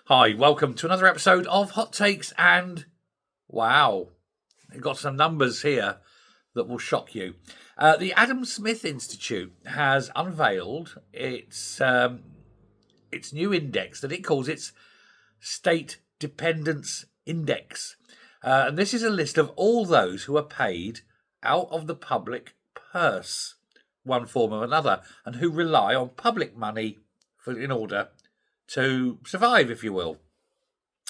Hi, welcome to another episode of Hot Takes, and wow, we've got some numbers here that will shock you. The Adam Smith Institute has unveiled its new index that it calls its State Dependence Index. And this is a list of all those who are paid out of the public purse, one form or another, and who rely on public money in order to survive, if you will,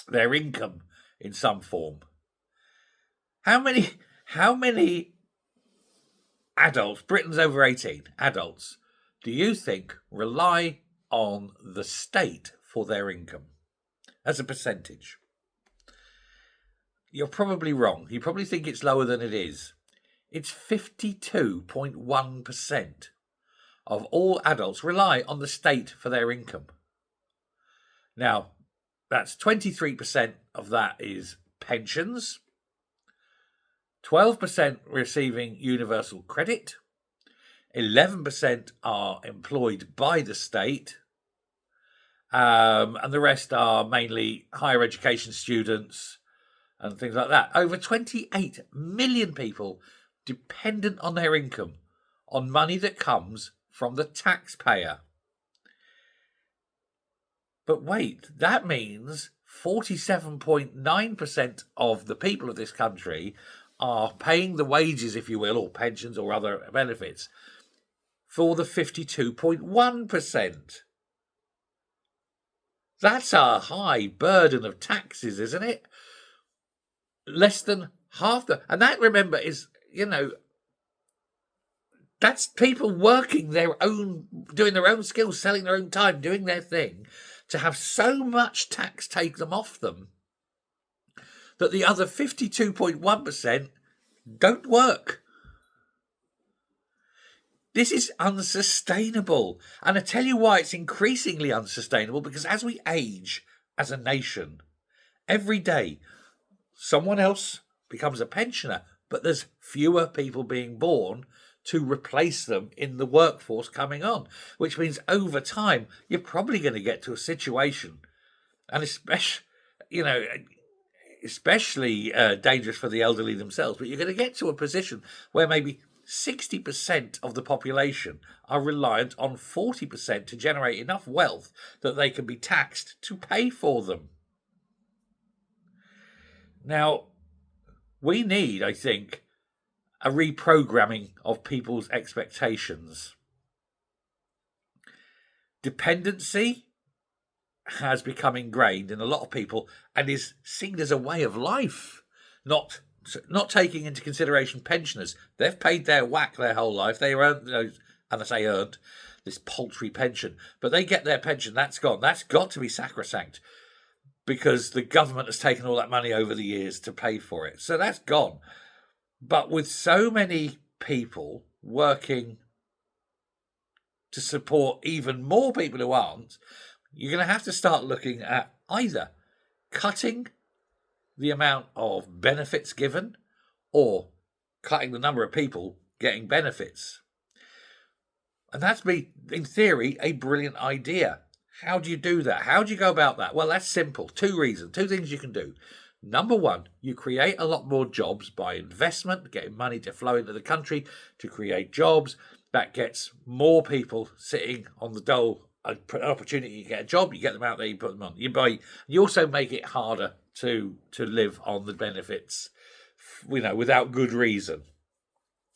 their income in some form. How many adults, Britain's over 18 adults, do you think rely on the state for their income as a percentage? You're probably wrong. You probably think it's lower than it is. It's 52.1% of all adults rely on the state for their income. Now, that's 23% of that is pensions, 12% receiving universal credit, 11% are employed by the state, and the rest are mainly higher education students and things like that. Over 28 million people dependent on their income, on money that comes from the taxpayer. But wait, that means 47.9% of the people of this country are paying the wages, if you will, or pensions or other benefits for the 52.1%. That's a high burden of taxes, isn't it? Less than half and that, remember, is, that's people working their own, doing their own skills, selling their own time, doing their thing, to have so much tax taken off them that the other 52.1% don't work. This is unsustainable. And I tell you why it's increasingly unsustainable, because as we age as a nation, every day someone else becomes a pensioner, but there's fewer people being born to replace them in the workforce coming on, which means over time you're probably going to get to a situation, and especially dangerous for the elderly themselves, but you're going to get to a position where maybe 60% of the population are reliant on 40% to generate enough wealth that they can be taxed to pay for them. Now, we need, I think, a reprogramming of people's expectations. Dependency has become ingrained in a lot of people and is seen as a way of life, not taking into consideration pensioners. They've paid their whack their whole life. They earned, and I say earned, this paltry pension, but they get their pension. That's gone. That's got to be sacrosanct, because the government has taken all that money over the years to pay for it. So that's gone. But with so many people working to support even more people who aren't, you're going to have to start looking at either cutting the amount of benefits given or cutting the number of people getting benefits. And that's, in theory, a brilliant idea. How do you do that? How do you go about that? Well, that's simple. Two things you can do. Number one, you create a lot more jobs by investment, getting money to flow into the country to create jobs. That gets more people sitting on the dole, an opportunity to get a job. You get them out there, you put them on. You also make it harder to live on the benefits, without good reason.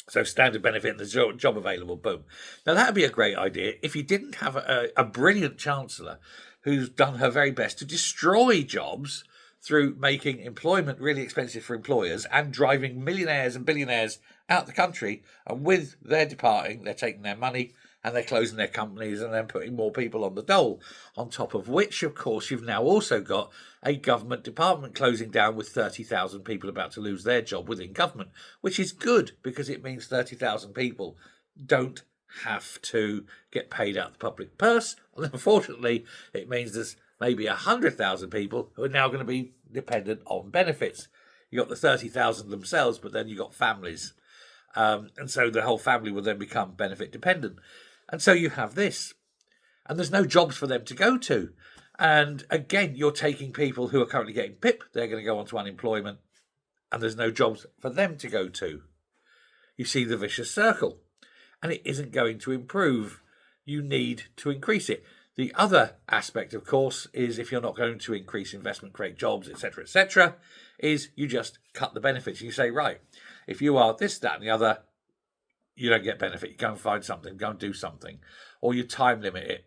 So standard benefit and the job available, boom. Now, that would be a great idea if you didn't have a brilliant chancellor who's done her very best to destroy jobs through making employment really expensive for employers and driving millionaires and billionaires out the country. And with their departing, they're taking their money and they're closing their companies and then putting more people on the dole. On top of which, of course, you've now also got a government department closing down with 30,000 people about to lose their job within government, which is good because it means 30,000 people don't have to get paid out of the public purse. And unfortunately, it means there's maybe 100,000 people who are now going to be dependent on benefits. You got the 30,000 themselves, but then you got families. And so the whole family will then become benefit dependent. And so you have this. And there's no jobs for them to go to. And again, you're taking people who are currently getting PIP, they're going to go onto unemployment, and there's no jobs for them to go to. You see the vicious circle, and it isn't going to improve. You need to increase it. The other aspect, of course, is if you're not going to increase investment, create jobs, etc., is you just cut the benefits. You say, right, if you are this, that, and the other, you don't get benefit. You go and find something, go and do something, or you time limit it,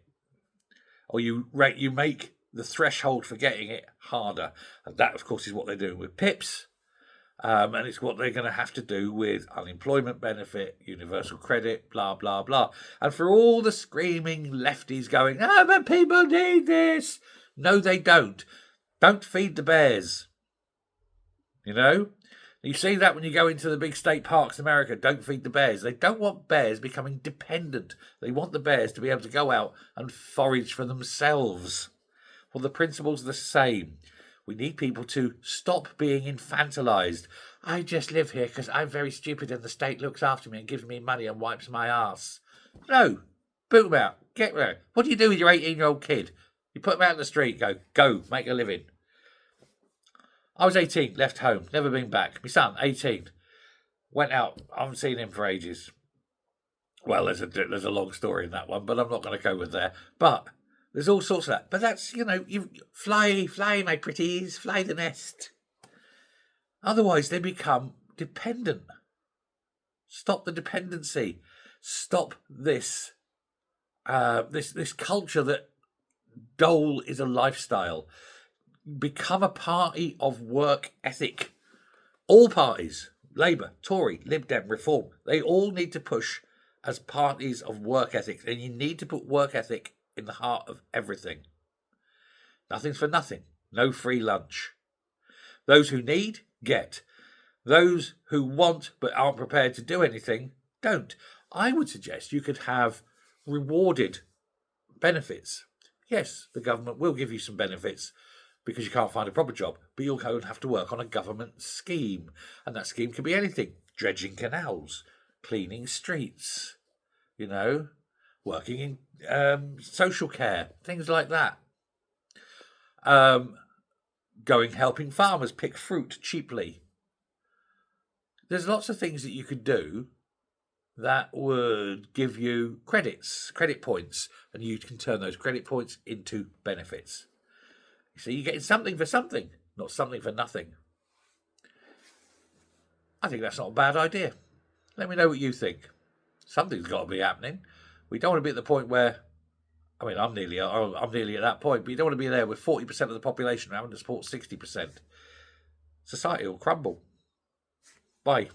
or you make the threshold for getting it harder. And that, of course, is what they're doing with PIPs. And it's what they're going to have to do with unemployment benefit, universal credit, blah, blah, blah. And for all the screaming lefties going, but people need this. No, they don't. Don't feed the bears. You know? You see that when you go into the big state parks in America, don't feed the bears. They don't want bears becoming dependent. They want the bears to be able to go out and forage for themselves. Well, the principle's the same. We need people to stop being infantilized. I just live here because I'm very stupid and the state looks after me and gives me money and wipes my ass. No. Boot them out. Get rid. What do you do with your 18-year-old kid? You put them out in the street, go, make a living. I was 18, left home, never been back. My son, 18, went out. I haven't seen him for ages. Well, there's a long story in that one, but I'm not going to go with there. But there's all sorts of that. But that's, you fly, my pretties, fly the nest. Otherwise, they become dependent. Stop the dependency. Stop this this culture that dole is a lifestyle. Become a party of work ethic. All parties, Labour, Tory, Lib Dem, Reform, they all need to push as parties of work ethic. And you need to put work ethic in the heart of everything. Nothing's for nothing. No free lunch. Those who need, get. Those who want but aren't prepared to do anything, don't. I would suggest you could have rewarded benefits. Yes, the government will give you some benefits because you can't find a proper job, but you'll go and have to work on a government scheme. And that scheme can be anything. Dredging canals, cleaning streets, working in social care, things like that. Helping farmers pick fruit cheaply. There's lots of things that you could do that would give you credit points, and you can turn those credit points into benefits. So you're getting something for something, not something for nothing. I think that's not a bad idea. Let me know what you think. Something's got to be happening. We don't want to be at the point where, I'm nearly at that point, but you don't want to be there with 40% of the population having to support 60%. Society will crumble. Bye.